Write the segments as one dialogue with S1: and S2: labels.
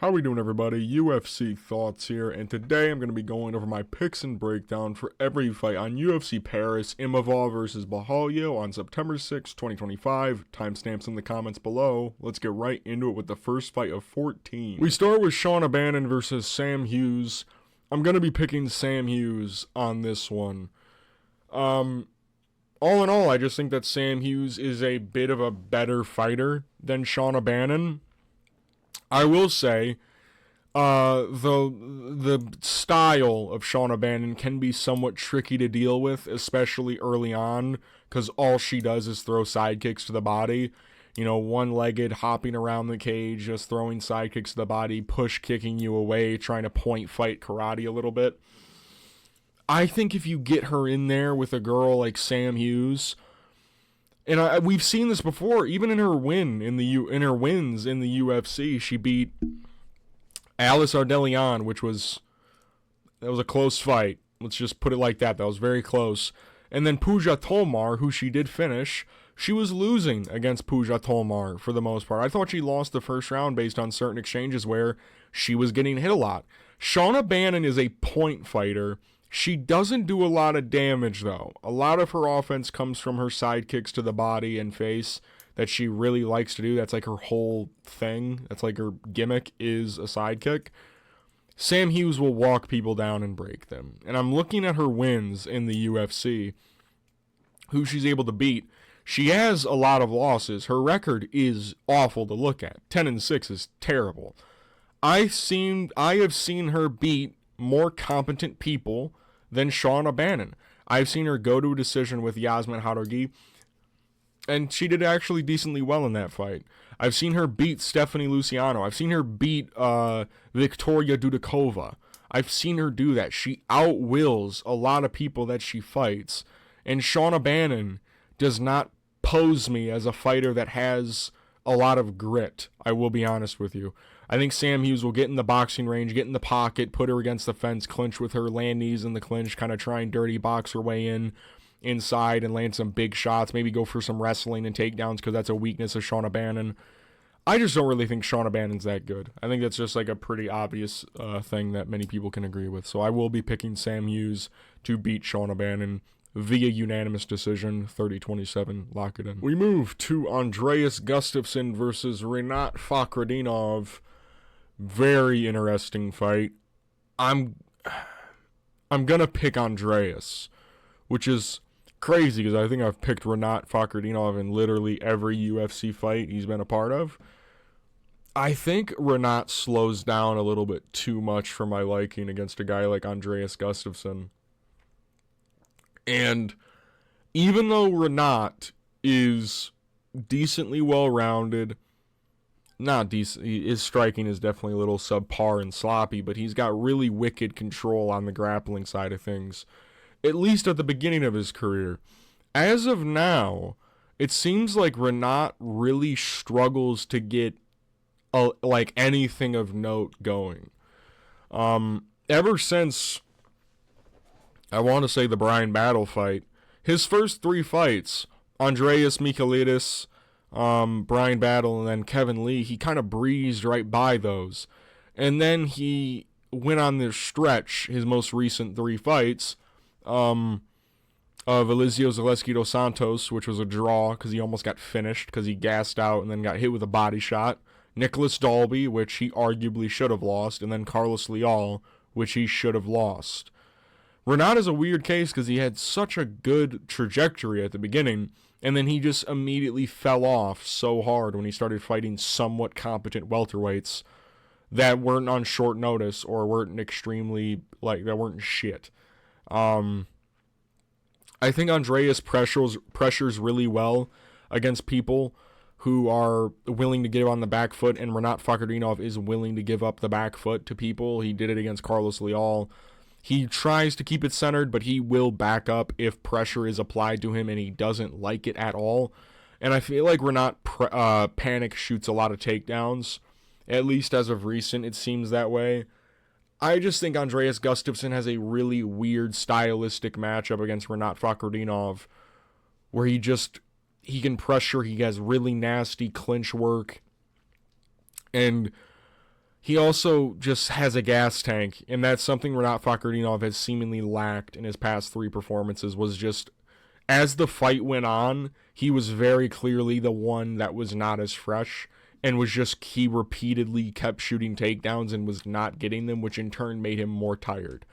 S1: How we doing, everybody? UFC Thoughts here, and today I'm going to be going over my picks and breakdown for every fight on UFC Paris, Imavov versus Borralho on September 6, 2025. Timestamps in the comments below. Let's get right into it with the first fight of 14. We start with Shauna Bannon versus Sam Hughes. I'm going to be picking Sam Hughes on this one. All in all, I just think that Sam Hughes is a bit of a better fighter than Shauna Bannon. I will say, the style of Shauna Bannon can be somewhat tricky to deal with, especially early on, because all she does is throw side kicks to the body. You know, one-legged, hopping around the cage, just throwing side kicks to the body, push kicking you away, trying to point fight karate a little bit. I think if you get her in there with a girl like Sam Hughes, and we've seen this before, even in her wins in the UFC, she beat Alice Ardelian, that was a close fight. Let's just put it like that. That was very close. And then Puja Tomar, who she did finish, she was losing against Puja Tomar for the most part. I thought she lost the first round based on certain exchanges where she was getting hit a lot. Shauna Bannon is a point fighter. She doesn't do a lot of damage, though. A lot of her offense comes from her side kicks to the body and face that she really likes to do. That's like her whole thing. That's like her gimmick is a side kick. Sam Hughes will walk people down and break them. And I'm looking at her wins in the UFC, who she's able to beat. She has a lot of losses. Her record is awful to look at. 10-6 is terrible. I have seen her beat more competent people than Shauna Bannon. I've seen her go to a decision with Yasmin Jauregui, and she did actually decently well in that fight. I've seen her beat Stephanie Luciano. I've seen her beat Victoria Dudakova. I've seen her do that. She outwills a lot of people that she fights, and Shauna Bannon does not pose me as a fighter that has a lot of grit. I will be honest with you. I think Sam Hughes will get in the boxing range, get in the pocket, put her against the fence, clinch with her, land knees in the clinch, kind of try and dirty box her way inside and land some big shots, maybe go for some wrestling and takedowns because that's a weakness of Shauna Bannon. I just don't really think Shauna Bannon's that good. I think that's just like a pretty obvious thing that many people can agree with. So I will be picking Sam Hughes to beat Shauna Bannon via unanimous decision, 30-27, lock it in. We move to Andreas Gustafsson versus Rinat Fakhretdinov. Very interesting fight. I'm gonna pick Andreas, which is crazy because I think I've picked Rinat Fakhretdinov in literally every UFC fight he's been a part of. I think Rinat slows down a little bit too much for my liking against a guy like Andreas Gustafsson. And even though Rinat is decently well-rounded, not decent, his striking is definitely a little subpar and sloppy, but he's got really wicked control on the grappling side of things, at least at the beginning of his career. As of now, it seems like Rinat really struggles to get like anything of note going. Ever since, I want to say, the Brian Battle fight, his first three fights, Andreas Michailidis, Brian Battle, and then Kevin Lee, he kind of breezed right by those. And then he went on this stretch, his most recent three fights, of Eliseo Zaleski dos Santos, which was a draw because he almost got finished because he gassed out and then got hit with a body shot. Nicholas Dalby, which he arguably should have lost, and then Carlos Leal, which he should have lost. Rinat is a weird case because he had such a good trajectory at the beginning, and then he just immediately fell off so hard when he started fighting somewhat competent welterweights that weren't on short notice or weren't extremely, that weren't shit. I think Andreas pressures really well against people who are willing to give on the back foot, and Rinat Fakhretdinov is willing to give up the back foot to people. He did it against Carlos Leal. He tries to keep it centered, but he will back up if pressure is applied to him and he doesn't like it at all. And I feel like Rinat panic shoots a lot of takedowns. At least as of recent, it seems that way. I just think Andreas Gustafsson has a really weird stylistic matchup against Rinat Fakhretdinov where he can pressure, he has really nasty clinch work, and he also just has a gas tank, and that's something Rinat Fakhretdinov has seemingly lacked in his past 3 performances, was just, as the fight went on, he was very clearly the one that was not as fresh, and he repeatedly kept shooting takedowns and was not getting them, which in turn made him more tired.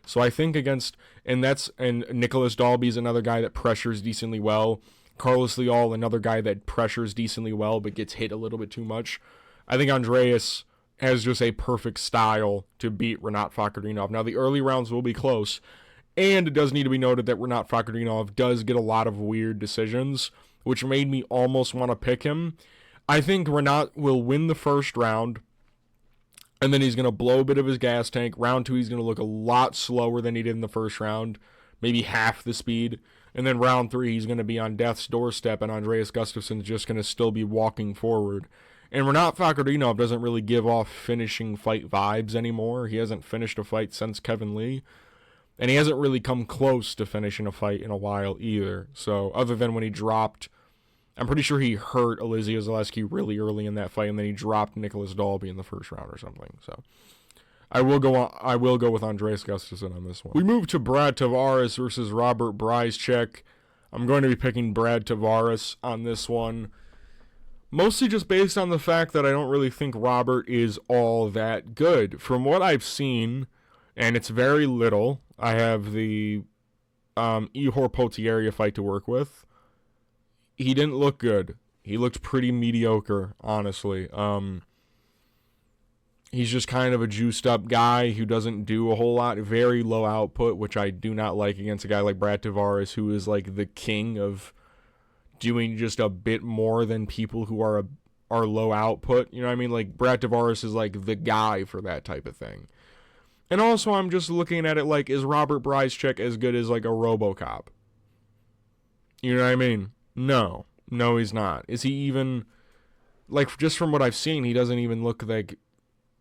S1: So I think and Nicholas Dalby's another guy that pressures decently well. Carlos Leal, another guy that pressures decently well but gets hit a little bit too much. I think Andreas has just a perfect style to beat Rinat Fakhretdinov. Now, the early rounds will be close, and it does need to be noted that Rinat Fakhretdinov does get a lot of weird decisions, which made me almost want to pick him. I think Rinat will win the first round, and then he's going to blow a bit of his gas tank. Round 2, he's going to look a lot slower than he did in the first round, maybe half the speed. And then round 3, he's going to be on death's doorstep, and Andreas Gustafsson's just going to still be walking forward. And Rinat Fakhretdinov doesn't really give off finishing fight vibes anymore. He hasn't finished a fight since Kevin Lee. And he hasn't really come close to finishing a fight in a while either. So other than when he dropped, I'm pretty sure he hurt Alizia Zaleski really early in that fight, and then he dropped Nicholas Dalby in the first round or something. So I will go with Andreas Gustafsson on this one. We move to Brad Tavares versus Robert Bryczek. I'm going to be picking Brad Tavares on this one, mostly just based on the fact that I don't really think Robert is all that good. From what I've seen, and it's very little, I have the Ihor Potieria fight to work with. He didn't look good. He looked pretty mediocre, honestly. He's just kind of a juiced up guy who doesn't do a whole lot. Very low output, which I do not like against a guy like Brad Tavares, who is like the king of doing just a bit more than people who are low output. You know what I mean? Like, Brad Tavares is like the guy for that type of thing. And also, I'm just looking at it like, is Robert Bryczek as good as like a RoboCop? You know what I mean? No, he's not. Is he even, like, just from what I've seen, he doesn't even look like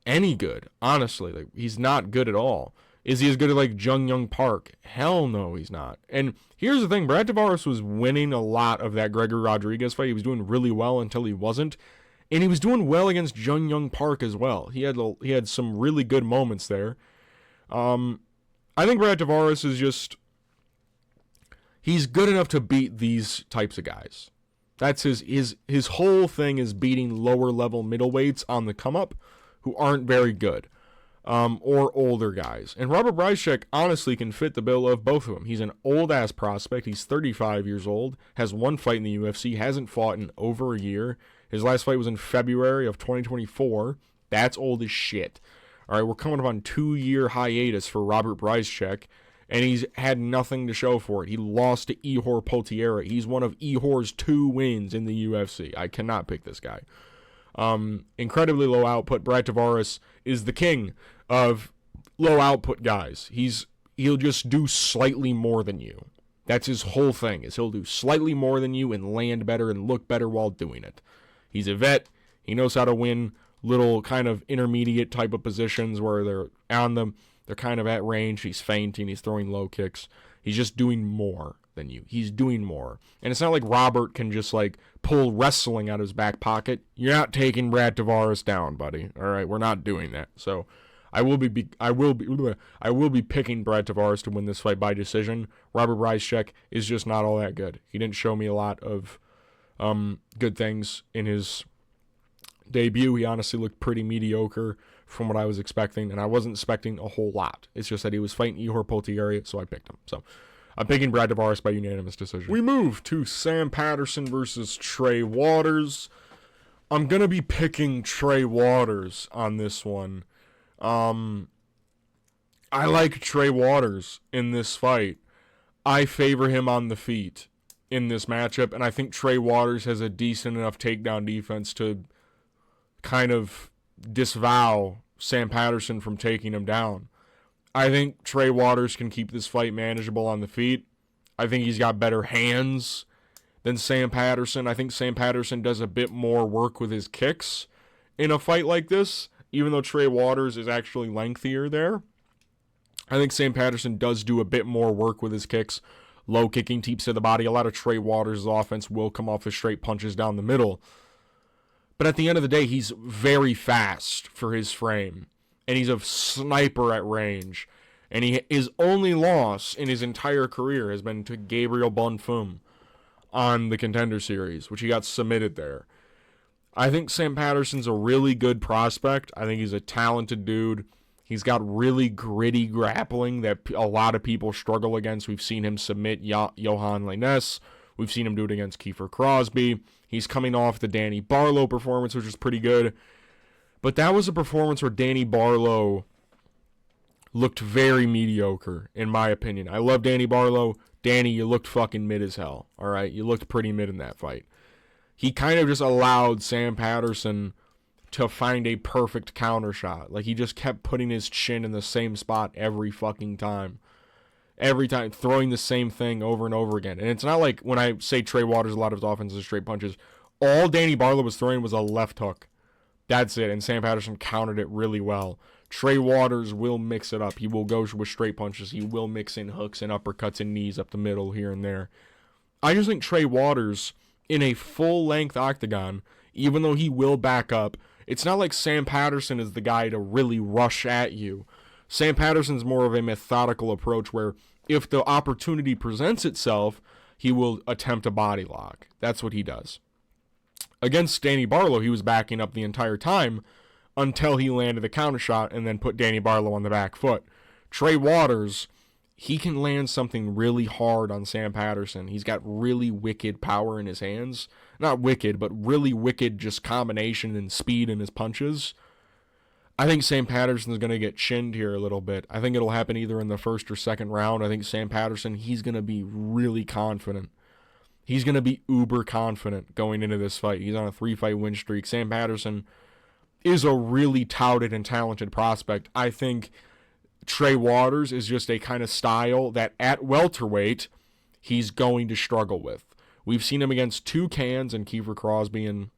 S1: any good, honestly. Like, he's not good at all. Is he as good as like Jung Young Park? Hell no, he's not. And here's the thing, Brad Tavares was winning a lot of that Gregory Rodriguez fight. He was doing really well until he wasn't. And he was doing well against Jung Young Park as well. He had some really good moments there. I think Brad Tavares is just, he's good enough to beat these types of guys. That's his whole thing is beating lower level middleweights on the come up who aren't very good, or older guys. And Robert Bryczek honestly can fit the bill of both of them. He's an old-ass prospect. He's 35 years old, has one fight in the UFC, hasn't fought in over a year. His last fight was in February of 2024. That's old as shit. All right, we're coming up on 2-year hiatus for Robert Bryczek, and he's had nothing to show for it. He lost to Ihor Potieria. He's one of Ihor's 2 wins in the UFC. I cannot pick this guy. Incredibly low output. Brad Tavares is the king of low output guys. He'll just do slightly more than you. That's his whole thing, is he'll do slightly more than you and land better and look better while doing it. He's a vet. He knows how to win little kind of intermediate type of positions where they're on them. They're kind of at range. He's feinting. He's throwing low kicks. He's just doing more than you. He's doing more. And it's not like Robert can just like pull wrestling out of his back pocket. You're not taking Brad Tavares down, buddy. All right, we're not doing that. So I will be picking Brad Tavares to win this fight by decision. Robert Bryczek is just not all that good. He didn't show me a lot of good things in his debut. He honestly looked pretty mediocre from what I was expecting, and I wasn't expecting a whole lot. It's just that he was fighting Ihor Potieria, so I picked him. So I'm picking Brad Tavares by unanimous decision. We move to Sam Patterson versus Trey Waters. I'm going to be picking Trey Waters on this one. I like Trey Waters in this fight. I favor him on the feet in this matchup, and I think Trey Waters has a decent enough takedown defense to kind of disavow Sam Patterson from taking him down. I think Trey Waters can keep this fight manageable on the feet. I think he's got better hands than Sam Patterson. I think Sam Patterson does a bit more work with his kicks in a fight like this, even though Trey Waters is actually lengthier there. I think Sam Patterson does do a bit more work with his kicks. Low kicking, teeps to the body. A lot of Trey Waters' offense will come off his straight punches down the middle. But at the end of the day, he's very fast for his frame. And he's a sniper at range. And his only loss in his entire career has been to Gabriel Bonfim on the Contender Series, which he got submitted there. I think Sam Patterson's a really good prospect. I think he's a talented dude. He's got really gritty grappling that a lot of people struggle against. We've seen him submit Johan Lainez. We've seen him do it against Kiefer Crosby. He's coming off the Danny Barlow performance, which was pretty good. But that was a performance where Danny Barlow looked very mediocre, in my opinion. I love Danny Barlow. Danny, you looked fucking mid as hell, all right? You looked pretty mid in that fight. He kind of just allowed Sam Patterson to find a perfect counter shot. Like, he just kept putting his chin in the same spot every fucking time. Every time, throwing the same thing over and over again. And it's not like when I say Trey Waters, a lot of his offense is straight punches. All Danny Barlow was throwing was a left hook. That's it, and Sam Patterson countered it really well. Trey Waters will mix it up. He will go with straight punches. He will mix in hooks and uppercuts and knees up the middle here and there. I just think Trey Waters, in a full-length octagon, even though he will back up, it's not like Sam Patterson is the guy to really rush at you. Sam Patterson's more of a methodical approach where if the opportunity presents itself, he will attempt a body lock. That's what he does. Against Danny Barlow, he was backing up the entire time until he landed the counter shot and then put Danny Barlow on the back foot. Trey Waters, he can land something really hard on Sam Patterson. He's got really wicked power in his hands. Not wicked, but really wicked just combination and speed in his punches. I think Sam Patterson's going to get chinned here a little bit. I think it'll happen either in the first or second round. I think Sam Patterson, he's going to be really confident. He's going to be uber confident going into this fight. He's on a 3-fight win streak. Sam Patterson is a really touted and talented prospect. I think Trey Waters is just a kind of style that at welterweight, he's going to struggle with. We've seen him against two cans and Kiefer Crosby and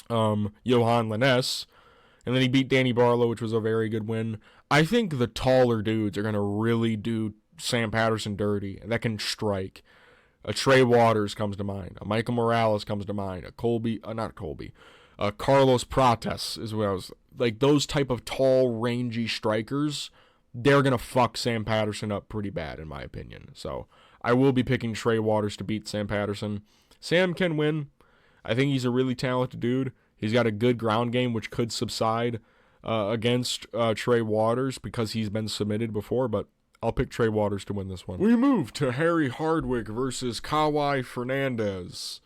S1: Johan Lainez. And then he beat Danny Barlow, which was a very good win. I think the taller dudes are going to really do Sam Patterson dirty that can strike. A Trey Waters comes to mind. A Michael Morales comes to mind. A Carlos Prates is what I was like. Those type of tall, rangy strikers, they're going to fuck Sam Patterson up pretty bad, in my opinion. So I will be picking Trey Waters to beat Sam Patterson. Sam can win. I think he's a really talented dude. He's got a good ground game, which could subside against Trey Waters because he's been submitted before, but I'll pick Trey Waters to win this one. We move to Harry Hardwick versus Kauê Fernandes.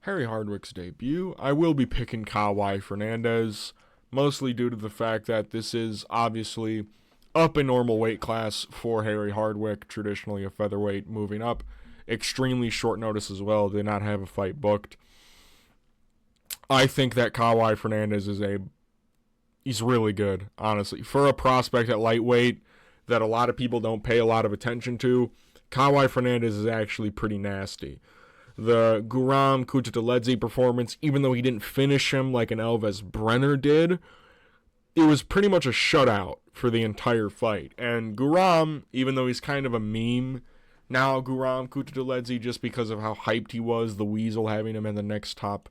S1: Harry Hardwick's debut. I will be picking Kauê Fernandes, mostly due to the fact that this is obviously up in normal weight class for Harry Hardwick, traditionally a featherweight, moving up. Extremely short notice as well, did not have a fight booked. I think that Kauê Fernandes he's really good, honestly. For a prospect at lightweight that a lot of people don't pay a lot of attention to, Kauê Fernandes is actually pretty nasty. The Guram Kutateledze performance, even though he didn't finish him like an Elvis Brenner did, it was pretty much a shutout for the entire fight. And Guram, even though he's kind of a meme now, Guram Kutateledze, just because of how hyped he was, the Weasel having him in the next top,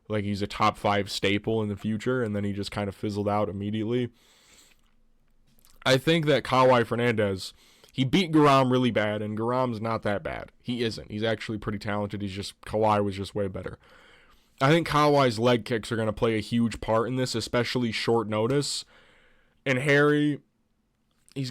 S1: like he's a top 5 staple in the future, and then he just kind of fizzled out immediately. I think that Kauê Fernandes, he beat Guram really bad, and Guram's not that bad. He isn't. He's actually pretty talented. Kauê was just way better. I think Kauai's leg kicks are going to play a huge part in this, especially short notice. And Harry, he's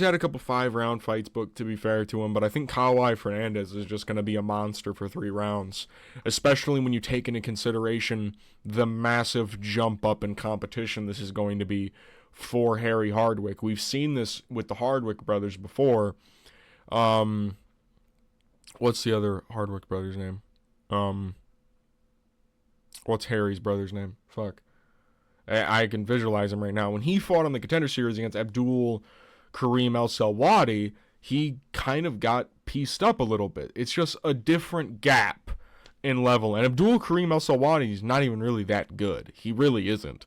S1: had a couple 5-round fights booked, to be fair to him, but I think Kauê Fernandes is just going to be a monster for 3 rounds, especially when you take into consideration the massive jump up in competition this is going to be for Harry Hardwick. We've seen this with the Hardwick brothers before. What's the other Hardwick brother's name? What's Harry's brother's name? Fuck. I can visualize him right now. When he fought on the Contender Series against Abdul Karim El Selwadi, he kind of got pieced up a little bit. It's just a different gap in level. And Abdul Karim El Selwadi is not even really that good. He really isn't.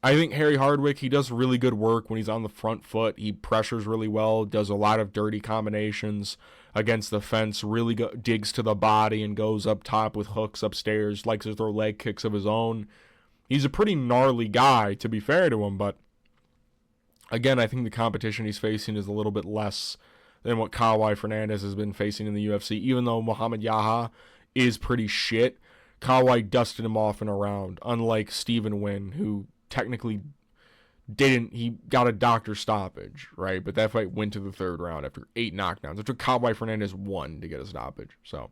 S1: I think Harry Hardwick, he does really good work when he's on the front foot. He pressures really well, does a lot of dirty combinations. against the fence, really digs to the body and goes up top with hooks upstairs, likes to throw leg kicks of his own. He's a pretty gnarly guy, to be fair to him, but again, I think the competition he's facing is a little bit less than what Kauê Fernandes has been facing in the UFC. Even though Muhammad Yaha is pretty shit, Kauê dusted him off in a round, unlike Stephen Wynn, who technically didn't. He got a doctor stoppage, right? But that fight went to the third round after 8 knockdowns. It took Kauê Fernandes 1 to get a stoppage. So,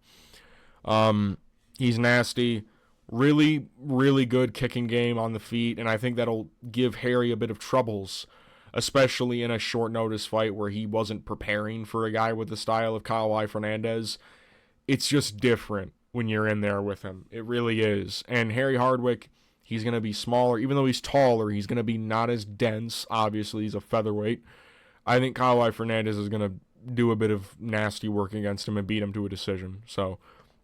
S1: he's nasty. Really, really good kicking game on the feet, and I think that'll give Harry a bit of troubles, especially in a short notice fight where he wasn't preparing for a guy with the style of Kauê Fernandes. It's just different when you're in there with him. It really is. And Harry Hardwick, he's going to be smaller. Even though he's taller, he's going to be not as dense. Obviously, he's a featherweight. I think Kauê Fernandes is going to do a bit of nasty work against him and beat him to a decision. So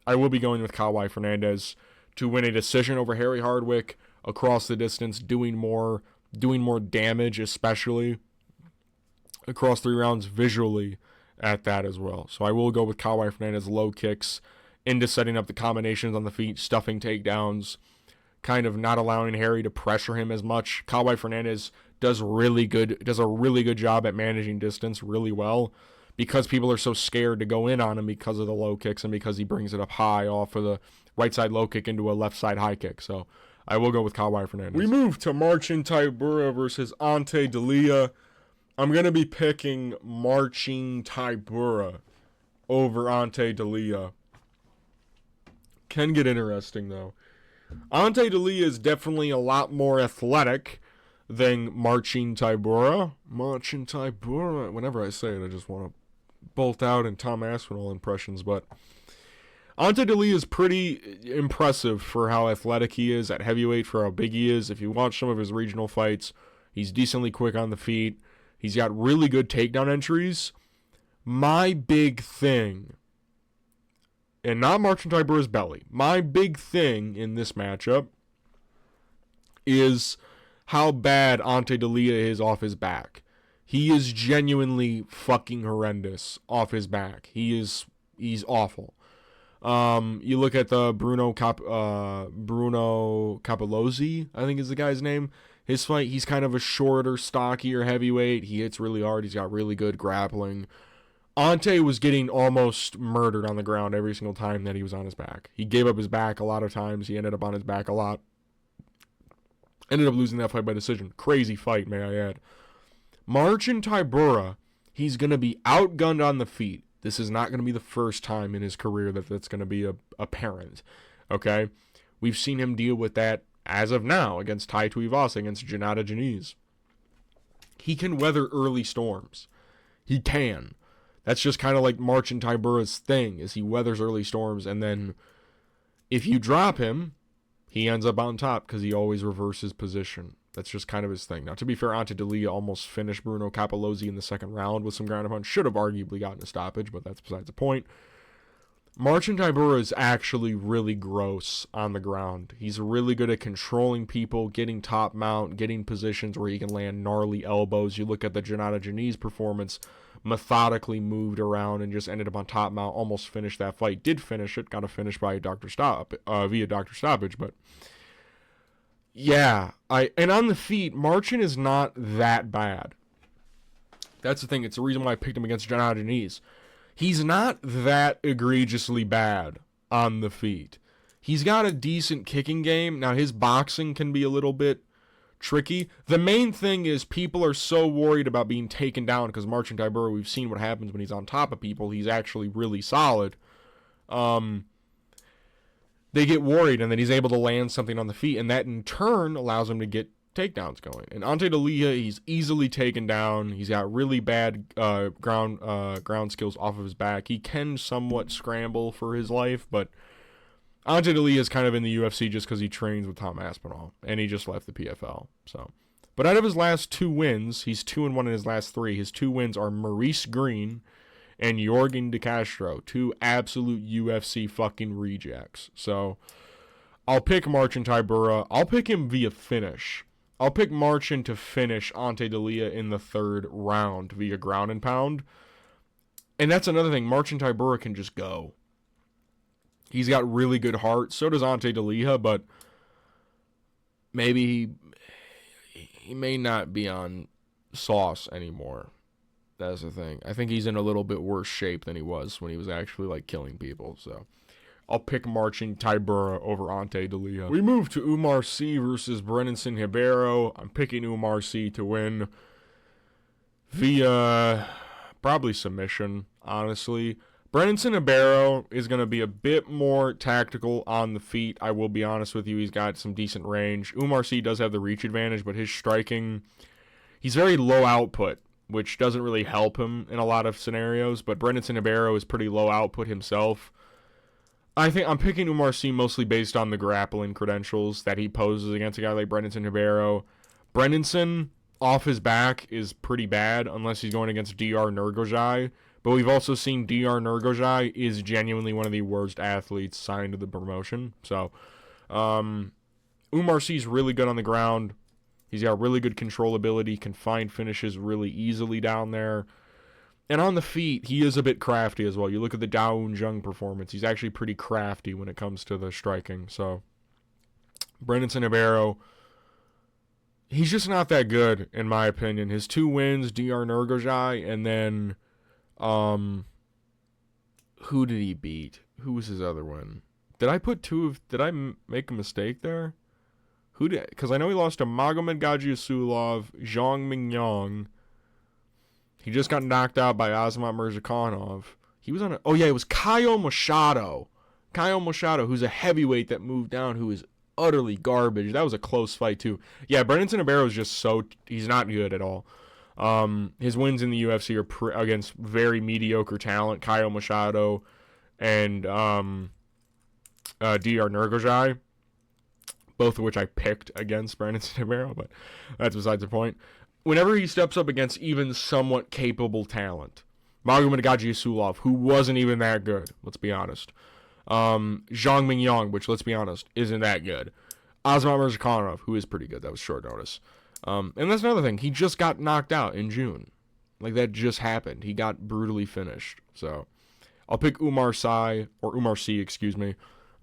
S1: I will be going with Kauê Fernandes to win a decision over Harry Hardwick across the distance, doing more damage, especially across 3 rounds visually at that as well. So I will go with Kauê Fernandes low kicks into setting up the combinations on the feet, stuffing takedowns, kind of not allowing Harry to pressure him as much. Kauê Fernandes does a really good job at managing distance really well, because people are so scared to go in on him because of the low kicks and because he brings it up high off of the right side low kick into a left side high kick. So I will go with Kauê Fernandes. We move to Marcin Tybura versus Ante Delija. I'm going to be picking Marcin Tybura over Ante Delija. Can get interesting, though. Ante Delija is definitely a lot more athletic than Marcin Tybura. Marcin Tybura. Whenever I say it, I just want to bolt out in Tom Aspinall impressions, but Ante Delija is pretty impressive for how athletic he is at heavyweight, for how big he is. If you watch some of his regional fights, he's decently quick on the feet. He's got really good takedown entries. My big thing, and not Marcin Tybura's belly, my big thing in this matchup is how bad Ante Delija is off his back. He is genuinely fucking horrendous off his back. He's awful. You look at the Bruno Capelozzi, I think is the guy's name. His fight, he's kind of a shorter, stockier heavyweight. He hits really hard. He's got really good grappling. Ante was getting almost murdered on the ground every single time that he was on his back. He gave up his back a lot of times. He ended up on his back a lot. Ended up losing that fight by decision. Crazy fight, may I add. Marcin Tybura, he's going to be outgunned on the feet. This is not going to be the first time in his career that that's going to be apparent. Okay? We've seen him deal with that as of now against Tai Tuivasa, against Janata Diniz. He can weather early storms. He can. That's just kind of like Marcin Tybura's thing, is he weathers early storms, and then if you drop him, he ends up on top because he always reverses position. That's just kind of his thing. Now, to be fair, Ante Delija almost finished Bruno Capelozzi in the second round with some ground and pound. Should have arguably gotten a stoppage, but that's besides the point. Marcin Tybura is actually really gross on the ground. He's really good at controlling people, getting top mount, getting positions where he can land gnarly elbows. You look at the Janata Diniz performance, methodically moved around and just ended up on top mount, almost finished that fight. Did finish it, got a finish by via doctor stoppage, but yeah, and on the feet, Marcin is not that bad. That's the thing. It's the reason why I picked him against Janata Diniz. He's not that egregiously bad on the feet. He's got a decent kicking game. Now, his boxing can be a little bit tricky. The main thing is people are so worried about being taken down because Marcin Tybura, we've seen what happens when he's on top of people. He's actually really solid. They get worried, and then he's able to land something on the feet, and that in turn allows him to get takedowns going. And Ante Delija, he's easily taken down. He's got really bad ground skills off of his back. He can somewhat scramble for his life, but Ante Delija is kind of in the UFC just because he trains with Tom Aspinall, and he just left the PFL. So, but out of his last 2 wins, he's 2-1 in his last 3. His 2 wins are Maurice Green and Yorgan De Castro, 2 absolute UFC fucking rejects. So, I'll pick Marcin Tybura. I'll pick him via finish. I'll pick Marcin to finish Ante Delija in the 3rd round via ground and pound. And that's another thing. Marcin Tybura can just go. He's got really good heart. So does Ante Delija, but maybe he may not be on sauce anymore. That's the thing. I think he's in a little bit worse shape than he was when he was actually like killing people. So I'll pick Marcin Tybura over Ante Delija. We move to Oumar C versus Brendson Ribeiro. I'm picking Oumar C to win via probably submission, honestly. Brendson Ribeiro is going to be a bit more tactical on the feet. I will be honest with you. He's got some decent range. Oumar C does have the reach advantage, but his striking, he's very low output, which doesn't really help him in a lot of scenarios. But Brendson Ribeiro is pretty low output himself. I think I'm picking Oumar C mostly based on the grappling credentials that he poses against a guy like Brendson Ribeiro. Brendson, off his back, is pretty bad unless he's going against DR Nurgojai. But we've also seen DR Nurgojai is genuinely one of the worst athletes signed to the promotion. So, Oumar C is really good on the ground. He's got really good controllability, can find finishes really easily down there. And on the feet, he is a bit crafty as well. You look at the Dawoon Jung performance. He's actually pretty crafty when it comes to the striking. So, Brendson Ribeiro, he's just not that good, in my opinion. His 2 wins, DR Nurgojai, and then who did he beat? Who was his other one? Did I make a mistake there? Because I know he lost to Magomed Gajiasulov, Zhang Mingyang. He just got knocked out by Azamat Mirzakhanov. He was on it was Kauê Machado. Kauê Machado, who's a heavyweight that moved down, who is utterly garbage. That was a close fight, too. Yeah, Brendson Ribeiro is just he's not good at all. His wins in the UFC are against very mediocre talent, Kauê Machado and DR Nurgojai, both of which I picked against Brendson Ribeiro, but that's besides the point. Whenever he steps up against even somewhat capable talent, Magomed Gajiasulov, who wasn't even that good, let's be honest. Zhang Mingyang, which, let's be honest, isn't that good. Azamat Mirzakhanov, who is pretty good. That was short notice. And that's another thing. He just got knocked out in June. Like, that just happened. He got brutally finished. So, I'll pick Oumar C, excuse me,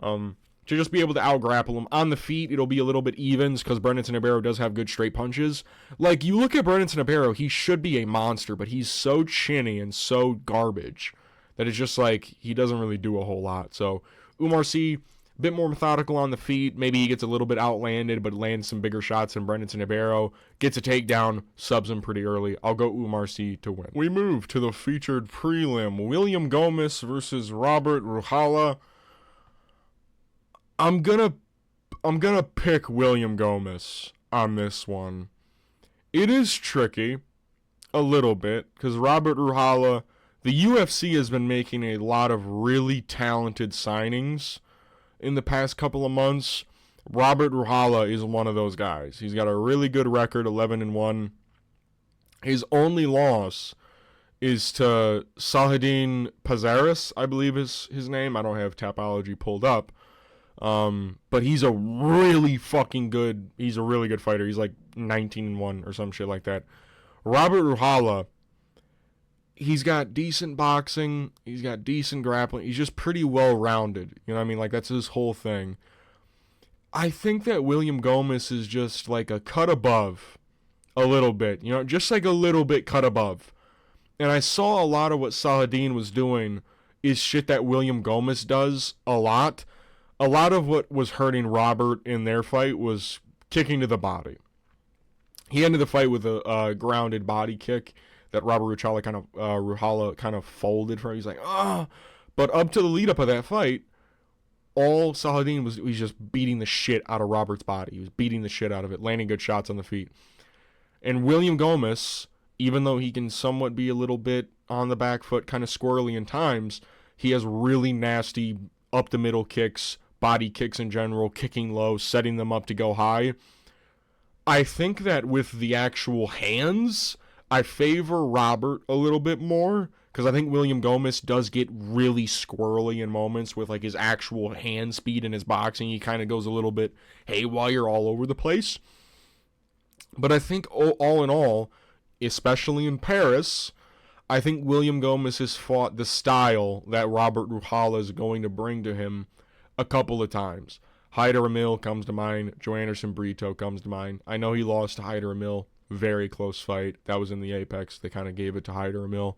S1: to just be able to out-grapple him. On the feet, it'll be a little bit evens, because Brendson Ribeiro does have good straight punches. Like, you look at Brendson Ribeiro, he should be a monster, but he's so chinny and so garbage that it's just like, he doesn't really do a whole lot. So, Oumar C, a bit more methodical on the feet. Maybe he gets a little bit outlanded, but lands some bigger shots than Brendson Ribeiro. Gets a takedown, subs him pretty early. I'll go Oumar C to win. We move to the featured prelim. William Gomis versus Robert Ruchala. I'm gonna pick William Gomis on this one. It is tricky, a little bit, because Robert Ruchala, the UFC has been making a lot of really talented signings in the past couple of months. Robert Ruchala is one of those guys. He's got a really good record, 11-1. His only loss is to Saladin Pazaris, I believe is his name. I don't have Tapology pulled up. But he's a really good fighter. He's like 19-1 or some shit like that. Robert Ruchala, he's got decent boxing, he's got decent grappling, he's just pretty well-rounded, you know what I mean? Like, that's his whole thing. I think that William Gomis is just like a cut above a little bit, you know, just like a little bit cut above. And I saw a lot of what Saladin was doing is shit that William Gomis does a lot. A lot of what was hurting Robert in their fight was kicking to the body. He ended the fight with a grounded body kick that Robert Ruchala kind of folded for. He's like, ah. But up to the lead up of that fight, all Saladin was just beating the shit out of Robert's body. He was beating the shit out of it, landing good shots on the feet. And William Gomis, even though he can somewhat be a little bit on the back foot, kind of squirrely in times, he has really nasty up the middle kicks, body kicks in general, kicking low, setting them up to go high. I think that with the actual hands, I favor Robert a little bit more, because I think William Gomis does get really squirrely in moments with like his actual hand speed in his boxing. He kind of goes a little bit haywire all over the place. But I think all in all, especially in Paris, I think William Gomis has fought the style that Robert Ruchala is going to bring to him a couple of times. Hyder Emil comes to mind. Joanderson Brito comes to mind. I know he lost to Hyder Emil. Very close fight. That was in the Apex. They kind of gave it to Hyder Emil.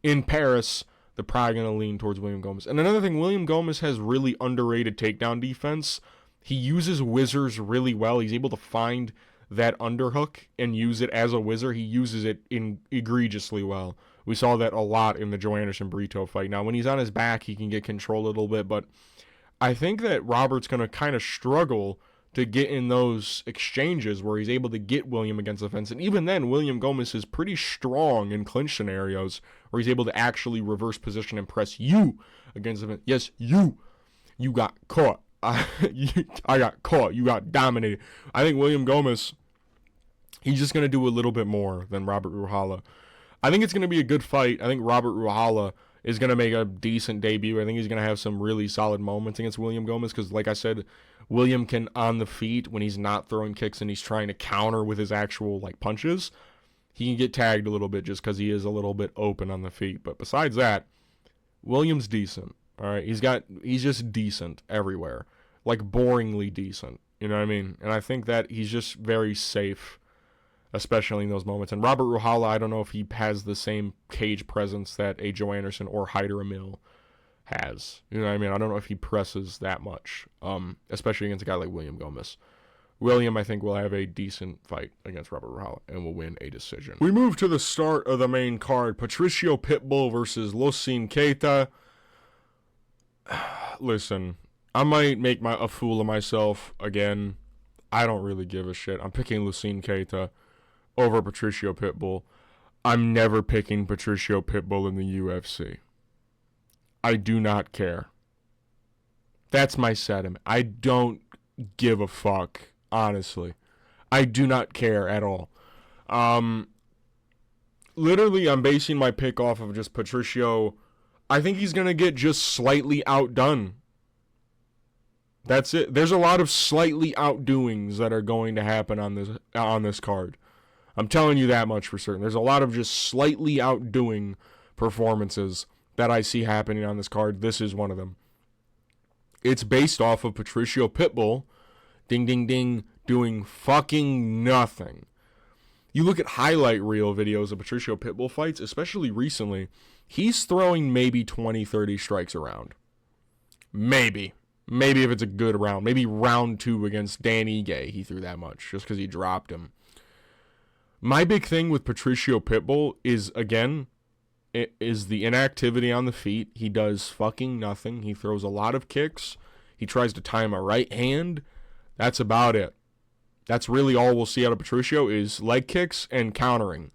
S1: In Paris, they're probably going to lean towards William Gomis. And another thing, William Gomis has really underrated takedown defense. He uses whizzers really well. He's able to find that underhook and use it as a whizzer. He uses it egregiously well. We saw that a lot in the Joanderson Brito fight. Now, when he's on his back, he can get control a little bit, but I think that Robert's going to kind of struggle to get in those exchanges where he's able to get William against the fence. And even then, William Gomis is pretty strong in clinch scenarios where he's able to actually reverse position and press you against the fence. Yes, you got caught. I got caught. You got dominated. I think William Gomis, he's just going to do a little bit more than Robert Ruchala. I think it's going to be a good fight. I think Robert Ruchala is going to make a decent debut. I think he's going to have some really solid moments against William Gomis because, like I said, William can, on the feet, when he's not throwing kicks and he's trying to counter with his actual punches, he can get tagged a little bit just because he is a little bit open on the feet. But besides that, William's decent. All right, he's just decent everywhere, boringly decent. You know what I mean? And I think that he's just very safe, especially in those moments. And Robert Ruchala, I don't know if he has the same cage presence that a Joe Anderson or Hyder Emil has. You know what I mean? I don't know if he presses that much, especially against a guy like William Gomis. William, I think, will have a decent fight against Robert Ruchala and will win a decision. We move to the start of the main card. Patricio Pitbull versus Losene Keita. Listen, I might make a fool of myself again. I don't really give a shit. I'm picking Losene Keita over Patricio Pitbull. I'm never picking Patricio Pitbull in the UFC. I do not care. That's my sentiment. I don't give a fuck, honestly. I do not care at all. Literally, I'm basing my pick off of just Patricio. I think he's going to get just slightly outdone. That's it. There's a lot of slightly outdoings that are going to happen on this card. I'm telling you that much for certain. There's a lot of just slightly outdoing performances that I see happening on this card. This is one of them. It's based off of Patricio Pitbull, ding, ding, ding, doing fucking nothing. You look at highlight reel videos of Patricio Pitbull fights, especially recently, he's throwing maybe 20, 30 strikes around. Maybe. Maybe if it's a good round. Maybe round 2 against Dan Ige, he threw that much just because he dropped him. My big thing with Patricio Pitbull is, again, is the inactivity on the feet. He does fucking nothing. He throws a lot of kicks. He tries to time a right hand. That's about it. That's really all we'll see out of Patricio is leg kicks and countering.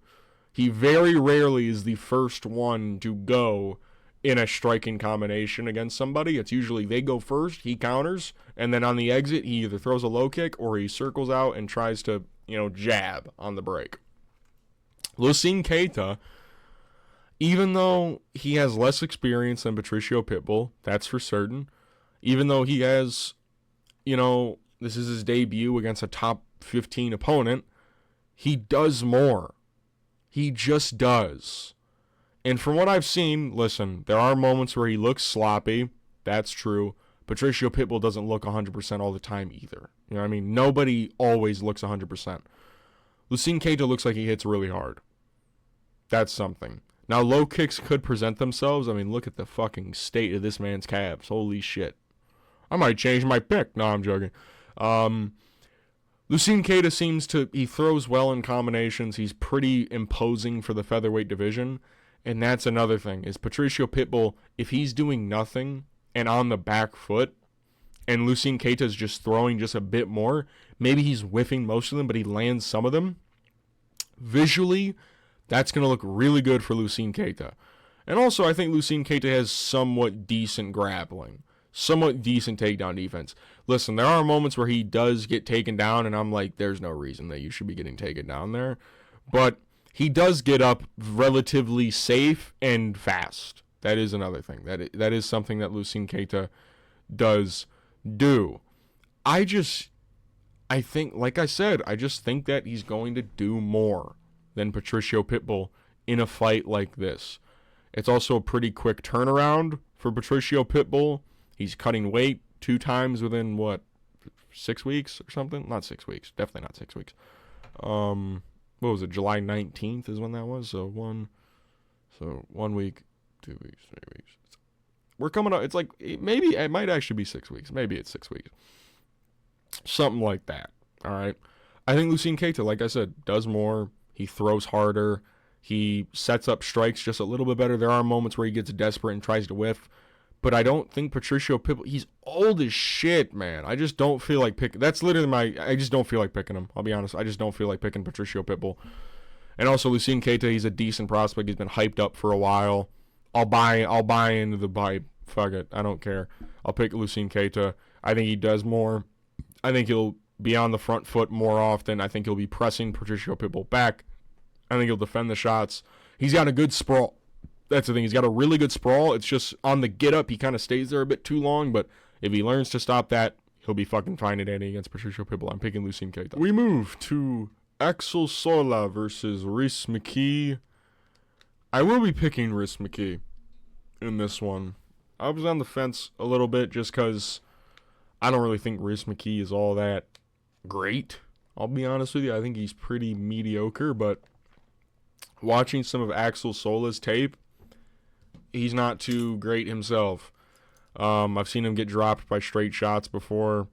S1: He very rarely is the first one to go in a striking combination against somebody. It's usually they go first, he counters, and then on the exit, he either throws a low kick or he circles out and tries to, jab on the break. Losene Keita, even though he has less experience than Patricio Pitbull, that's for certain, even though he has, this is his debut against a top 15 opponent, he does more. He just does. And from what I've seen, listen, there are moments where he looks sloppy. That's true. Patricio Pitbull doesn't look 100% all the time either. You know what I mean? Nobody always looks 100%. Losene Keita looks like he hits really hard. That's something. Now, low kicks could present themselves. I mean, look at the fucking state of this man's calves. Holy shit. I might change my pick. No, I'm joking. Losene Keita he throws well in combinations. He's pretty imposing for the featherweight division. And that's another thing, is Patricio Pitbull, if he's doing nothing and on the back foot, and Losene Keita's just throwing just a bit more, maybe he's whiffing most of them, but he lands some of them, visually, that's going to look really good for Losene Keita. And also, I think Losene Keita has somewhat decent grappling, somewhat decent takedown defense. Listen, there are moments where he does get taken down, and I'm like, there's no reason that you should be getting taken down there. But he does get up relatively safe and fast. That is another thing. That is something that Losene Keita does do. I think, like I said, I just think that he's going to do more than Patricio Pitbull in a fight like this. It's also a pretty quick turnaround for Patricio Pitbull. He's cutting weight 2 times within, 6 weeks or something? Not 6 weeks. Definitely not 6 weeks. What was it? July 19th is when that was. So 1 week, 2 weeks, 3 weeks. We're coming up. It's like, maybe it might actually be 6 weeks. Maybe it's 6 weeks. Something like that. All right. I think Losene Keita, like I said, does more. He throws harder. He sets up strikes just a little bit better. There are moments where he gets desperate and tries to whiff. But I don't think Patricio Pitbull, he's old as shit, man. I just don't feel like picking. That's literally I just don't feel like picking him. I'll be honest. I just don't feel like picking Patricio Pitbull. And also Losene Keita, he's a decent prospect. He's been hyped up for a while. I'll buy into the hype. Fuck it. I don't care. I'll pick Losene Keita. I think he does more. I think he'll be on the front foot more often. I think he'll be pressing Patricio Pitbull back. I think he'll defend the shots. He's got a good sprawl. That's the thing. He's got a really good sprawl. It's just on the get up, he kind of stays there a bit too long. But if he learns to stop that, he'll be fucking fine at any against Patricio Pitbull. I'm picking Losene Keita. We move to Axel Sola versus Rhys McKee. I will be picking Rhys McKee in this one. I was on the fence a little bit just because I don't really think Rhys McKee is all that great. I'll be honest with you. I think he's pretty mediocre, but watching some of Axel Sola's tape, he's not too great himself. I've seen him get dropped by straight shots before.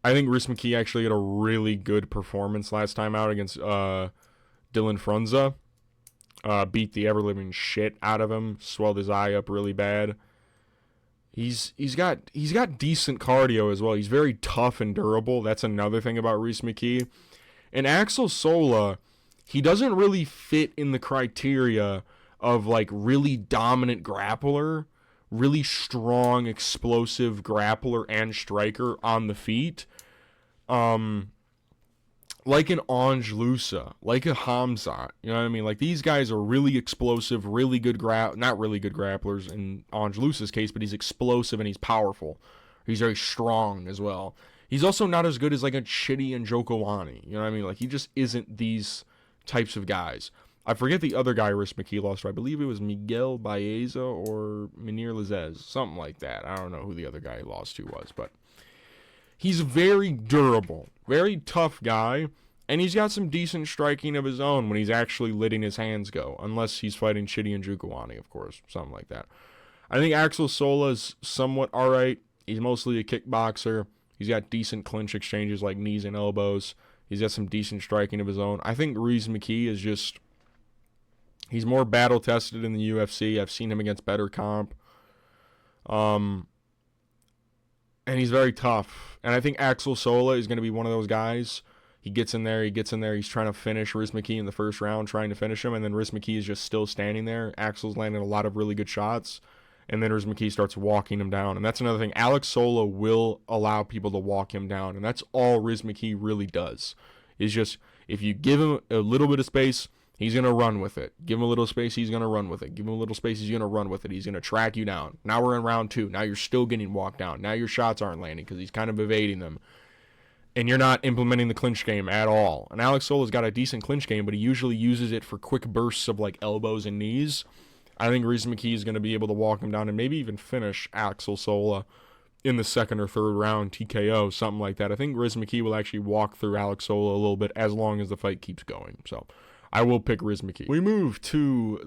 S1: I think Rhys McKee actually had a really good performance last time out against Dylan Frunza. Beat the ever-living shit out of him. Swelled his eye up really bad. He's got decent cardio as well. He's very tough and durable. That's another thing about Rhys McKee. And Axel Sola, he doesn't really fit in the criteria of like really dominant grappler, really strong, explosive grappler and striker on the feet. Like an Ange Lusa, like a Hamzat, you know what I mean? Like these guys are really explosive, really good not really good grapplers in Ange Lusa's case, but he's explosive and he's powerful. He's very strong as well. He's also not as good as like a Chidi and Jokowani, you know what I mean? Like he just isn't these types of guys. I forget the other guy Rhys McKee lost to. I believe it was Miguel Baeza or Munir Lazez, something like that. I don't know who the other guy he lost to was, but he's very durable, very tough guy, and he's got some decent striking of his own when he's actually letting his hands go, unless he's fighting Chidi and Jukawani, of course, something like that. I think Axel Sola is somewhat all right. He's mostly a kickboxer. He's got decent clinch exchanges like knees and elbows. He's got some decent striking of his own. I think Rhys McKee is just, he's more battle-tested in the UFC. I've seen him against better comp. And he's very tough. And I think Axel Sola is going to be one of those guys. He gets in there. He's trying to finish Rhys McKee in the first round, trying to finish him. And then Rhys McKee is just still standing there. Axel's landing a lot of really good shots. And then Rhys McKee starts walking him down. And that's another thing. Alex Sola will allow people to walk him down. And that's all Rhys McKee really does. Is just, if you give him a little bit of space, he's going to run with it. Give him a little space, he's going to run with it. Give him a little space, he's going to run with it. He's going to track you down. Now we're in round 2. Now you're still getting walked down. Now your shots aren't landing because he's kind of evading them. And you're not implementing the clinch game at all. And Alex Sola's got a decent clinch game, but he usually uses it for quick bursts of like elbows and knees. I think Rhys McKee is going to be able to walk him down and maybe even finish Axel Sola in the second or third round, TKO, something like that. I think Rhys McKee will actually walk through Alex Sola a little bit as long as the fight keeps going. So I will pick Rhys McKee. We move to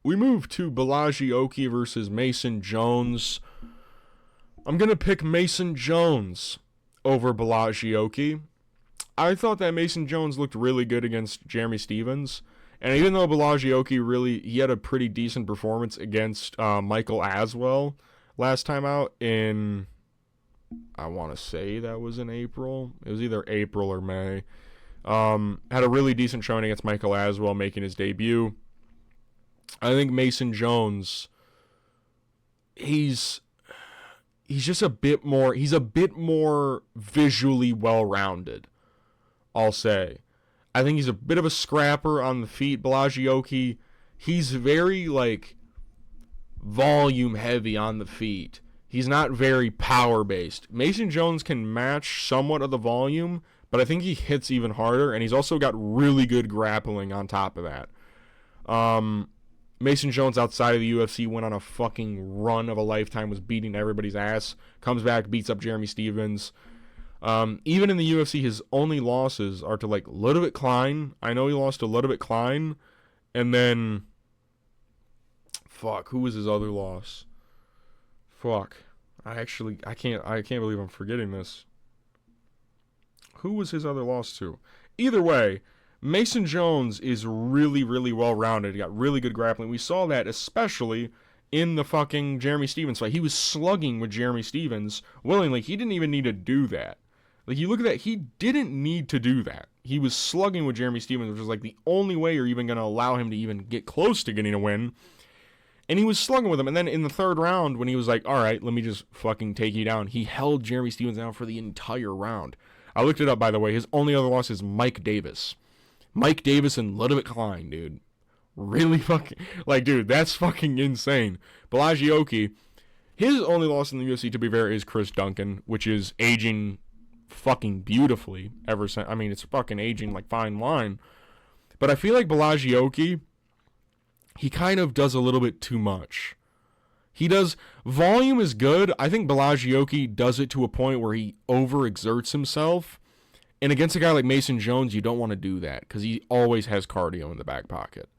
S1: Balaji Oki versus Mason Jones. I'm going to pick Mason Jones over Balaji Oki. I thought that Mason Jones looked really good against Jeremy Stephens. And even though Balaji Oki he had a pretty decent performance against Michael Aswell last time out in, I want to say that was in April. It was either April or May. Had a really decent showing against Michael Aswell making his debut. I think Mason Jones, he's just a bit more visually well-rounded, I'll say. I think he's a bit of a scrapper on the feet. Balaji Oki, he's very, like, volume heavy on the feet. He's not very power-based. Mason Jones can match somewhat of the volume, but I think he hits even harder, and he's also got really good grappling on top of that. Mason Jones outside of the UFC went on a fucking run of a lifetime, was beating everybody's ass, comes back, beats up Jeremy Stephens. Even in the UFC, his only losses are to, like, Ludovit Klein. I know he lost to Ludovit Klein, and then, fuck, who was his other loss? Fuck. I can't believe I'm forgetting this. Who was his other loss to? Either way, Mason Jones is really, really well-rounded. He got really good grappling. We saw that especially in the fucking Jeremy Stephens fight. He was slugging with Jeremy Stephens willingly. He didn't even need to do that. Like, you look at that, he didn't need to do that. He was slugging with Jeremy Stephens, which was like the only way you're even going to allow him to even get close to getting a win. And he was slugging with him. And then in the third round, when he was like, all right, let me just fucking take you down, he held Jeremy Stephens down for the entire round. I looked it up, by the way. His only other loss is Mike Davis. Mike Davis and Ludovit Klein, dude. Really fucking... Like, dude, that's fucking insane. Borralho, his only loss in the UFC, to be fair, is Chris Duncan, which is aging fucking beautifully ever since. I mean, it's fucking aging like fine wine. But I feel like Borralho, he kind of does a little bit too much. He does... Volume is good. I think Borralho does it to a point where he overexerts himself. And against a guy like Mason Jones, you don't want to do that because he always has cardio in the back pocket.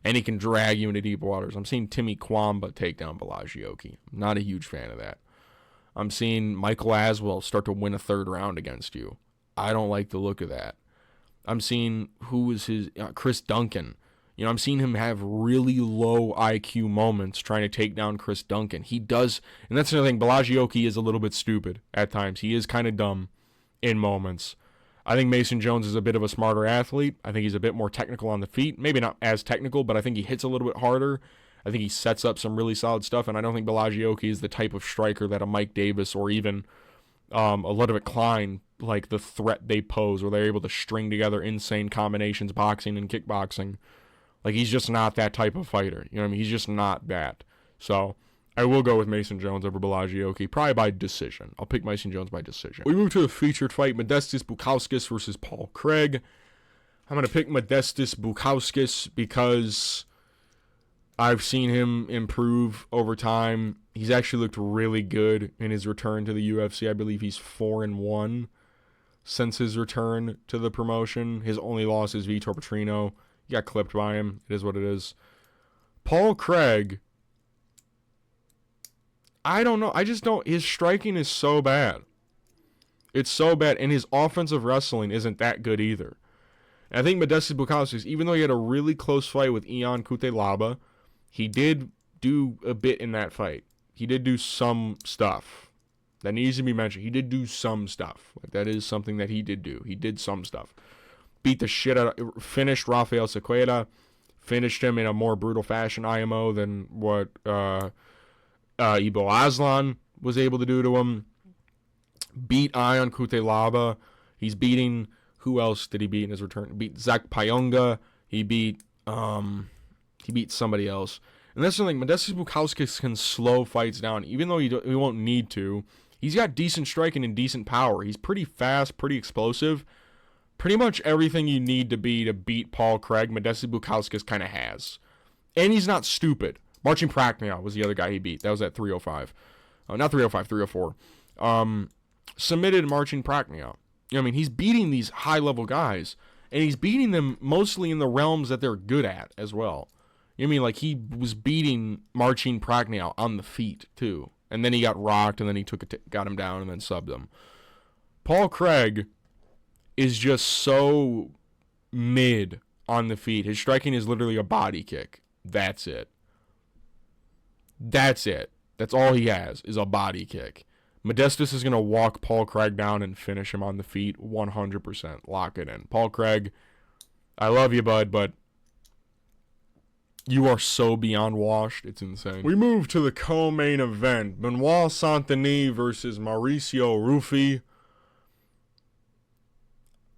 S1: And he can drag you into deep waters. I'm seeing Timmy Kwamba take down Borralho. I'm not a huge fan of that. I'm seeing Michael Aswell start to win a third round against you. I don't like the look of that. I'm seeing Chris Duncan. You know, I'm seeing him have really low IQ moments trying to take down Chris Duncan. He does, and that's another thing, Borralho is a little bit stupid at times. He is kind of dumb in moments. I think Mason Jones is a bit of a smarter athlete. I think he's a bit more technical on the feet. Maybe not as technical, but I think he hits a little bit harder. I think he sets up some really solid stuff, and I don't think Borralho is the type of striker that a Mike Davis or even a Ludovit Klein, like the threat they pose, where they're able to string together insane combinations, boxing and kickboxing. Like, he's just not that type of fighter. You know what I mean? He's just not that. So, I will go with Mason Jones over Borralho, probably by decision. I'll pick Mason Jones by decision. We move to the featured fight, Modestas Bukauskas versus Paul Craig. I'm going to pick Modestas Bukauskas because I've seen him improve over time. He's actually looked really good in his return to the UFC. I believe he's 4-1 since his return to the promotion. His only loss is Vitor Petrino. He got clipped by him. It is what it is. Paul Craig, I don't know. I just don't. His striking is so bad. It's so bad. And his offensive wrestling isn't that good either. And I think Modestas Bukauskas, even though he had a really close fight with Ion Cutelaba, he did do a bit in that fight. He did do some stuff. That needs to be mentioned. He did do some stuff. Like, that is something that he did do. He did some stuff. Beat the shit out of... Finished Rafael Sequeira. Finished him in a more brutal fashion, IMO, than what Ibo Aslan was able to do to him. Beat Ion Cutelaba. He's beating... Who else did he beat in his return? Beat Zach Payonga. He beat somebody else. And that's the thing. Modestas Bukauskas can slow fights down, even though he won't need to. He's got decent striking and decent power. He's pretty fast, pretty explosive. Pretty much everything you need to beat Paul Craig, Modestas Bukauskas kind of has. And he's not stupid. Marcin Prachnio was the other guy he beat. That was at 305. Not 305, 304. Submitted Marcin Prachnio. You know what I mean? He's beating these high-level guys, and he's beating them mostly in the realms that they're good at as well. You know what I mean? Like, he was beating Marcin Prachnio on the feet, too. And then he got rocked, and then he got him down and then subbed him. Paul Craig is just so mid on the feet. His striking is literally a body kick. That's it. That's it. That's all he has, is a body kick. Modestas is going to walk Paul Craig down and finish him on the feet 100%. Lock it in. Paul Craig, I love you, bud, but you are so beyond washed. It's insane. We move to the co-main event. Benoit Saint-Denis versus Mauricio Rufy.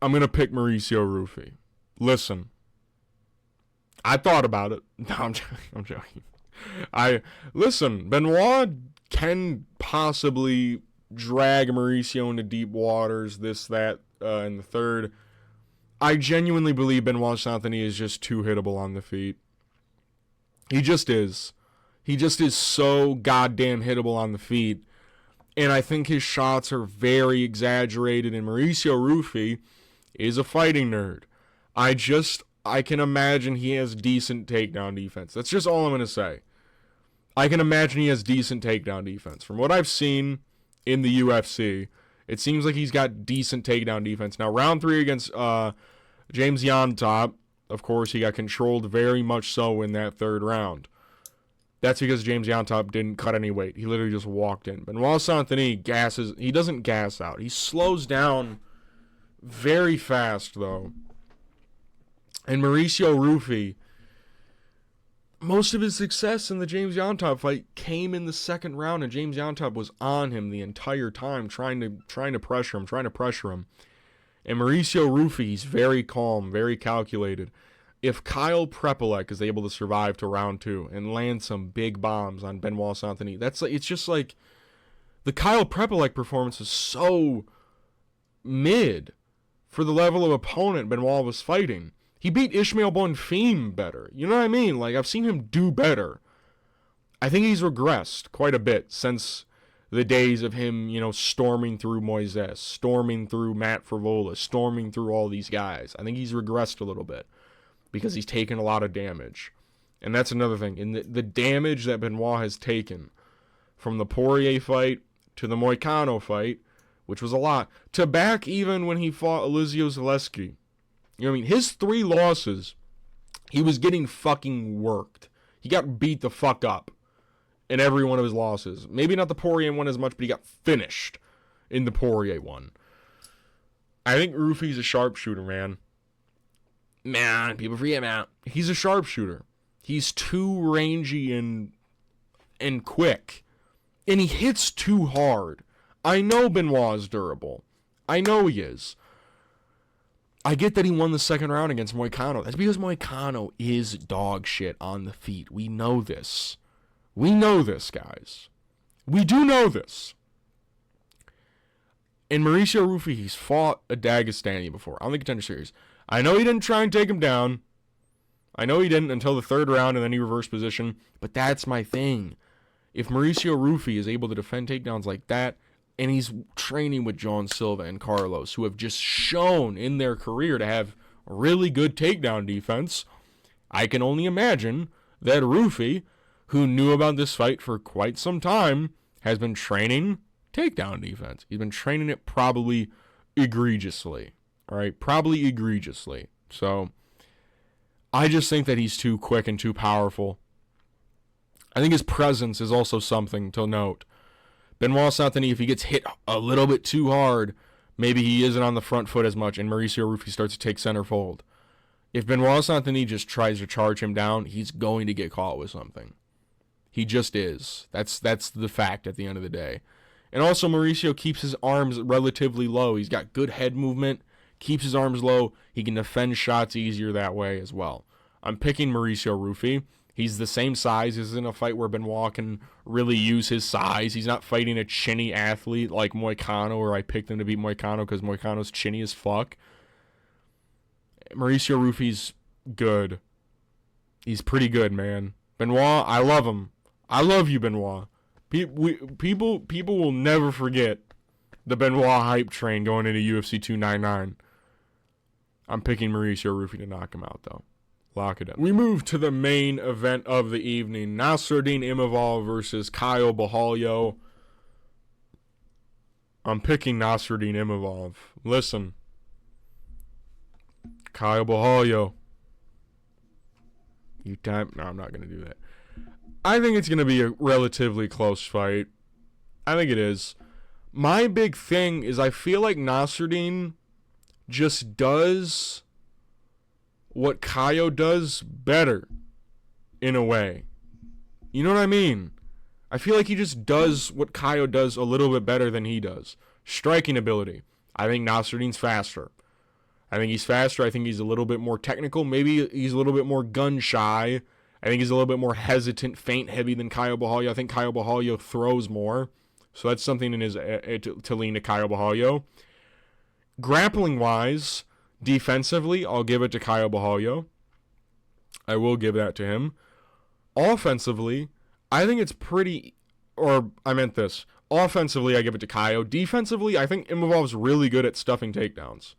S1: I'm going to pick Mauricio Rufy. Listen. I thought about it. No, I'm joking. Listen, Benoit can possibly drag Mauricio into deep waters, this, that, in the third. I genuinely believe Benoit Saint-Denis is just too hittable on the feet. He just is. He just is so goddamn hittable on the feet. And I think his shots are very exaggerated. And Mauricio Rufy is a fighting nerd. I can imagine he has decent takedown defense. That's just all I'm going to say. I can imagine he has decent takedown defense. From what I've seen in the UFC, it seems like he's got decent takedown defense. Now, round 3 against James Yontop, of course, he got controlled very much so in that third round. That's because James Yontop didn't cut any weight. He literally just walked in. Benoit Saint-Denis gasses. He doesn't gas out. He slows down very fast, though. And Mauricio Rufy, most of his success in the James Yontop fight came in the second round, and James Yontop was on him the entire time, trying to pressure him. And Mauricio Rufy, he's very calm, very calculated. If Kyle Prepolek is able to survive to round 2 and land some big bombs on Benoit Saint-Denis, it's just like the Kyle Prepolek performance is so mid for the level of opponent Benoit was fighting. He beat Ishmael Bonfim better. You know what I mean? Like, I've seen him do better. I think he's regressed quite a bit since the days of him, storming through Moises, storming through Matt Frivola, storming through all these guys. I think he's regressed a little bit because he's taken a lot of damage. And that's another thing. And the damage that Benoit has taken from the Poirier fight to the Moicano fight, which was a lot, to back even when he fought Elizeu Zaleski. You know what I mean? His 3 losses, he was getting fucking worked. He got beat the fuck up in every one of his losses. Maybe not the Poirier one as much, but he got finished in the Poirier one. I think Rufy's a sharpshooter, man. Man, people forget, man. He's a sharpshooter. He's too rangy and quick. And he hits too hard. I know Benoit is durable. I know he is. I get that he won the second round against Moicano. That's because Moicano is dog shit on the feet. We know this. We know this, guys. We do know this. And Mauricio Rufy, he's fought a Dagestani before on the Contender Series. I know he didn't try and take him down. I know he didn't until the third round, and then he reversed position. But that's my thing. If Mauricio Rufy is able to defend takedowns like that, and he's training with John Silva and Carlos, who have just shown in their career to have really good takedown defense, I can only imagine that Rufy, who knew about this fight for quite some time, has been training takedown defense. He's been training it probably egregiously. All right, probably egregiously. So I just think that he's too quick and too powerful. I think his presence is also something to note. Benoit Saint-Denis, if he gets hit a little bit too hard, maybe he isn't on the front foot as much, and Mauricio Rufy starts to take center fold. If Benoit Saint-Denis just tries to charge him down, he's going to get caught with something. He just is. That's the fact at the end of the day. And also, Mauricio keeps his arms relatively low. He's got good head movement, keeps his arms low. He can defend shots easier that way as well. I'm picking Mauricio Rufy. He's the same size. This isn't a fight where Benoit can really use his size. He's not fighting a chinny athlete like Moicano, where I picked him to beat Moicano because Moicano's chinny as fuck. Mauricio Rufy's good. He's pretty good, man. Benoit, I love him. I love you, Benoit. People will never forget the Benoit hype train going into UFC 299. I'm picking Mauricio Rufy to knock him out, though. Lock it up. We move to the main event of the evening. Nasruddin Imavov versus Caio Borralho. I'm picking Nasruddin Imavov. Listen. Caio Borralho. No, I'm not going to do that. I think it's going to be a relatively close fight. I think it is. My big thing is I feel like Nasruddin just does what Caio does better, in a way. You know what I mean? I feel like he just does what Caio does a little bit better than he does. Striking ability. I think Nasruddin's faster. I think he's faster. I think he's a little bit more technical. Maybe he's a little bit more gun shy. I think he's a little bit more hesitant, feint-heavy than Caio Borralho. I think Caio Borralho throws more. So that's something in his to lean to Caio Borralho. Grappling-wise, defensively, I'll give it to Caio Borralho. I will give that to him. Offensively, I think it's pretty... Or, I meant this. Offensively, I give it to Caio. Defensively, I think Imavov's really good at stuffing takedowns.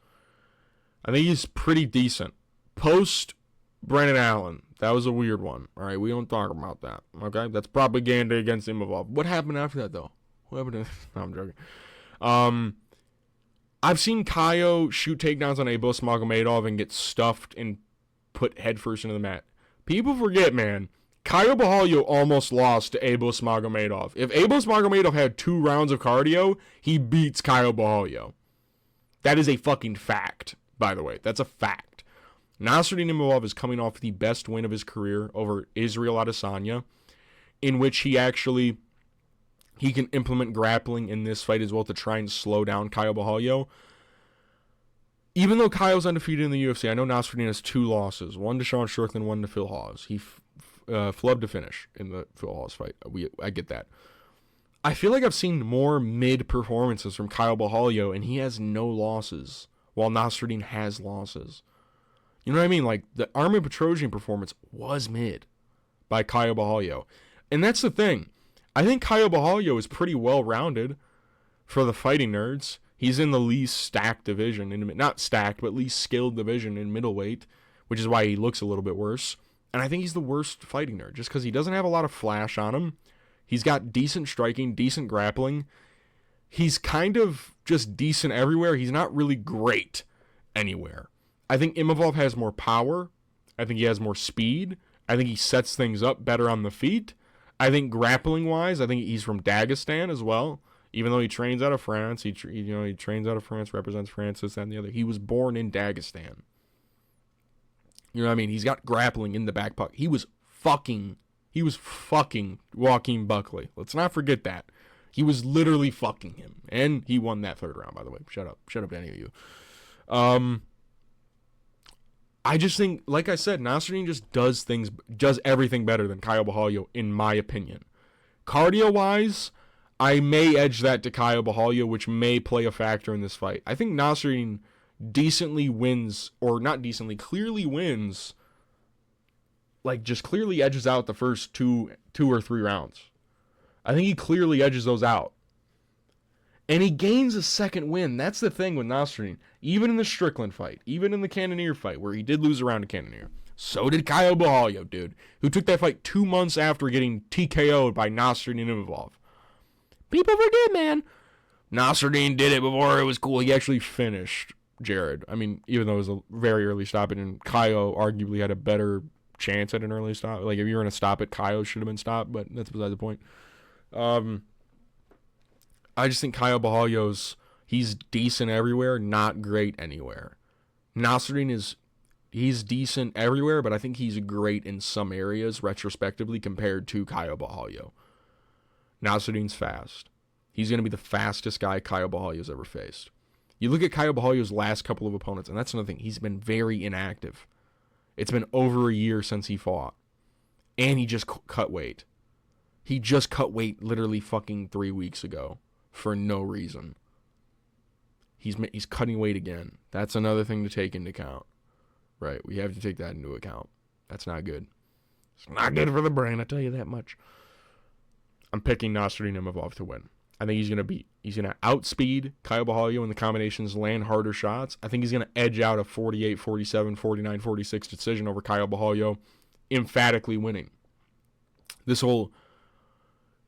S1: I think he's pretty decent. Post Brennan Allen, that was a weird one. All right, we don't talk about that. Okay, that's propaganda against Imavov. What happened after that, though? What happened? No, I'm joking. I've seen Caio shoot takedowns on Abus Magomedov and get stuffed and put headfirst into the mat. People forget, man. Caio Borralho almost lost to Abus Magomedov. If Abus Magomedov had 2 rounds of cardio, he beats Caio Borralho. That is a fucking fact, by the way. That's a fact. Nasruddin Imavov is coming off the best win of his career over Israel Adesanya, in which he can implement grappling in this fight as well to try and slow down Caio Borralho. Even though Caio's undefeated in the UFC, I know Nasruddin has 2 losses. One to Sean Strickland, one to Phil Hawes. He flubbed to finish in the Phil Hawes fight. I get that. I feel like I've seen more mid performances from Caio Borralho, and he has no losses, while Nasruddin has losses. You know what I mean? Like, the Armin Petrosian performance was mid by Caio Borralho. And that's the thing. I think Caio Borralho is pretty well-rounded for the fighting nerds. He's in the least stacked division. Not stacked, but least skilled division in middleweight, which is why he looks a little bit worse. And I think he's the worst fighting nerd, just because he doesn't have a lot of flash on him. He's got decent striking, decent grappling. He's kind of just decent everywhere. He's not really great anywhere. I think Imavov has more power. I think he has more speed. I think he sets things up better on the feet. I think grappling-wise, I think he's from Dagestan as well. Even though he trains out of France, he trains out of France, represents France, this, that, and the other. He was born in Dagestan. You know what I mean? He's got grappling in the back pocket. He was fucking Joaquin Buckley. Let's not forget that. He was literally fucking him. And he won that 3rd round, by the way. Shut up to any of you. I just think, like I said, Nasruddin just does everything better than Caio Borralho, in my opinion. Cardio-wise, I may edge that to Caio Borralho, which may play a factor in this fight. I think Nasruddin decently wins, or not decently, clearly wins, like just clearly edges out the first two or 3 rounds. I think he clearly edges those out. And he gains a 2nd win. That's the thing with Nasruddin. Even in the Strickland fight, even in the Cannonier fight, where he did lose a round to Cannonier. So did Caio Borralho, dude, who took that fight 2 months after getting TKO'd by Nasruddin Imavov. People forget, man. Nasruddin did it before it was cool. He actually finished Jared. I mean, even though it was a very early stoppage, and Caio arguably had a better chance at an early stop. Like, if you were going to stop it, Caio should have been stopped, but that's beside the point. I just think Caio Borralho's, he's decent everywhere, not great anywhere. Nasruddin he's decent everywhere, but I think he's great in some areas, retrospectively, compared to Caio Borralho. Nasruddin's fast. He's going to be the fastest guy Caio Borralho's ever faced. You look at Caio Borralho's last couple of opponents, and that's another thing. He's been very inactive. It's been over a year since he fought. And he just cut weight. He just cut weight literally fucking 3 weeks ago for no reason. He's cutting weight again. That's another thing to take into account. Right, we have to take that into account. That's not good. It's not good for the brain, I tell you that much. I'm picking Nasruddin Imavov to win. I think he's going to outspeed Caio Borralho in the combinations, land harder shots. I think he's going to edge out a 48, 47, 49, 46 decision over Caio Borralho, emphatically winning. This will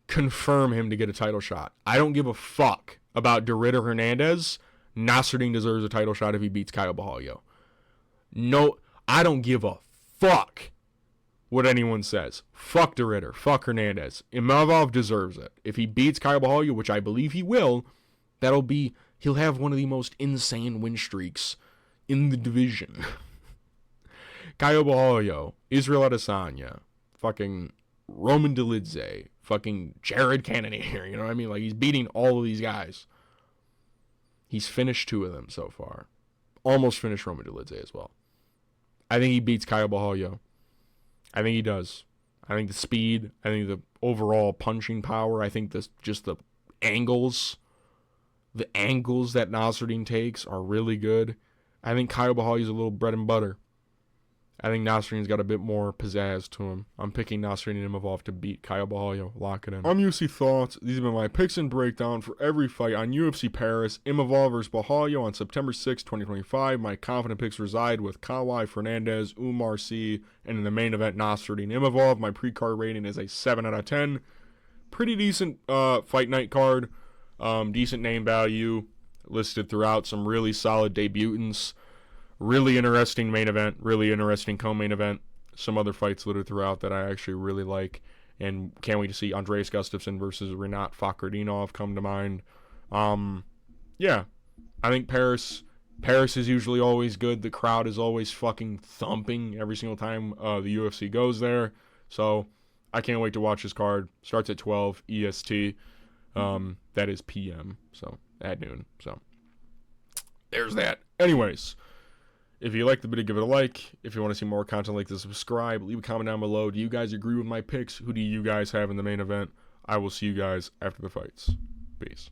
S1: confirm him to get a title shot. I don't give a fuck about De Ridder Hernandez. Nasruddin deserves a title shot if he beats Caio Borralho. No, I don't give a fuck what anyone says. Fuck De Ridder. Fuck Hernandez. Imavov deserves it. If he beats Caio Borralho, which I believe he will, he'll have one of the most insane win streaks in the division. Caio Borralho, Israel Adesanya, fucking Roman Dolidze, fucking Jared Cannonier, you know what I mean? Like, he's beating all of these guys. He's finished 2 of them so far. Almost finished Roman Dolidze as well. I think he beats Caio Borralho. I think he does. I think the speed, I think the overall punching power, I think just the angles that Nasruddin takes are really good. I think Kauê is a little bread and butter. I think Nasruddin's got a bit more pizzazz to him. I'm picking Nasruddin Imavov to beat Kauê. Lock it in. I'm UFC Thoughts. These have been my picks and breakdown for every fight on UFC Paris. Imavov versus Borralho on September 6, 2025. My confident picks reside with Kauê, Fernandes, Oumar C, and in the main event, Nasruddin Imavov. My pre-card rating is a 7 out of 10. Pretty decent fight night card. Decent name value listed throughout. Some really solid debutants. Really interesting main event, really interesting co-main event. Some other fights littered throughout that I actually really like, and can't wait to see Andreas Gustafsson versus Rinat Fakhretdinov come to mind. Yeah, I think Paris is usually always good. The crowd is always fucking thumping every single time the UFC goes there. So I can't wait to watch this card. Starts at 12 EST. That is PM, so at noon. So there's that. Anyways. If you liked the video, give it a like. If you want to see more content like this, subscribe. Leave a comment down below. Do you guys agree with my picks? Who do you guys have in the main event? I will see you guys after the fights. Peace.